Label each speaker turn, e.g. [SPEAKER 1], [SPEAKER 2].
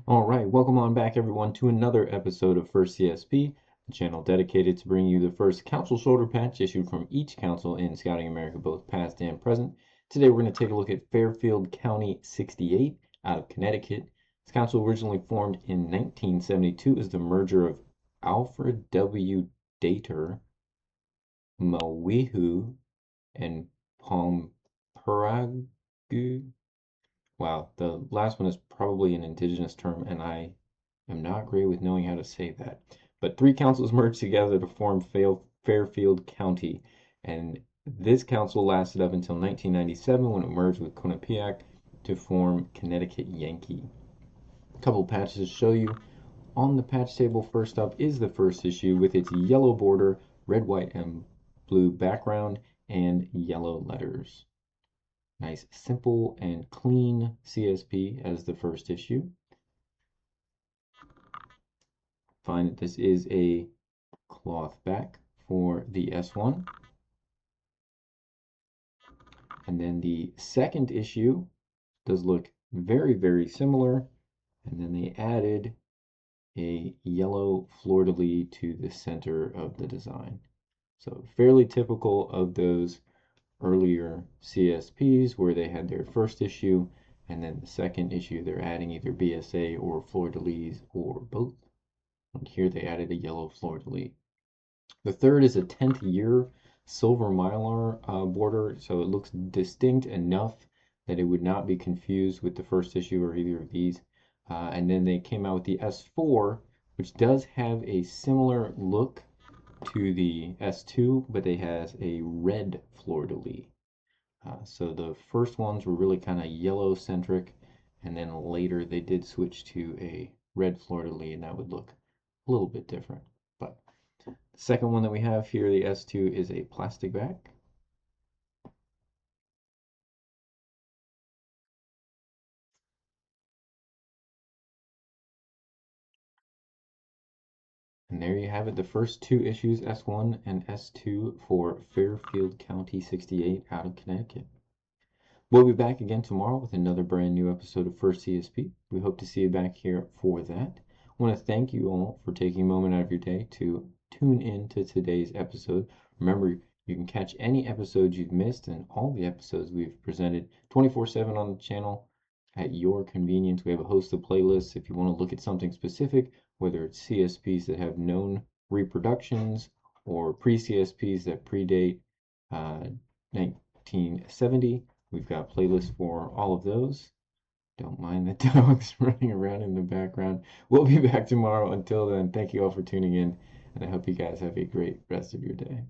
[SPEAKER 1] All right, welcome on back, everyone, to another episode of First CSP, the channel dedicated to bringing you the first council shoulder patch issued from each council in Scouting America, both past and present. Today, we're going to take a look at Fairfield County 68 out of Connecticut. This council originally formed in 1972 as the merger of Alfred W. Dater, Mawihu, and Pomperagu. Wow, the last one is probably an indigenous term, and I am not great with knowing how to say that. But three councils merged together to form Fairfield County, and this council lasted up until 1997 when it merged with Quinnipiac to form Connecticut Yankee. A couple patches to show you. On the patch table, first up is the first issue with its yellow border, red, white, and blue background, and yellow letters. Nice, simple, and clean CSP as the first issue. Find that this is a cloth back for the S1. And then the second issue does look very, very similar. And then they added a yellow fleur-de-lis to the center of the design. So fairly typical of those earlier CSPs where they had their first issue, and then the second issue they're adding either BSA or fleur-de-lis or both. And here they added a yellow fleur-de-lis. The third is a 10th year silver mylar border, so it looks distinct enough that it would not be confused with the first issue or either of these. And then they came out with the S4, which does have a similar look to the S2, but it has a red fleur-de-lis. So the first ones were really kind of yellow centric, and then later they did switch to a red fleur-de-lis, and that would look a little bit different. But the second one that we have here, the S2, is a plastic back. And there you have it, the first two issues, S1 and S2, for Fairfield County 68 out of Connecticut. We'll be back again tomorrow with another brand new episode of First CSP. We hope to see you back here for that. I want to thank you all for taking a moment out of your day to tune in to today's episode. Remember, you can catch any episodes you've missed and all the episodes we've presented 24/7 on the channel at your convenience. We have a host of playlists if you want to look at something specific, whether it's CSPs that have known reproductions or pre-CSPs that predate 1970. We've got playlists for all of those. Don't mind the dogs running around in the background. We'll be back tomorrow. Until then, thank you all for tuning in, and I hope you guys have a great rest of your day.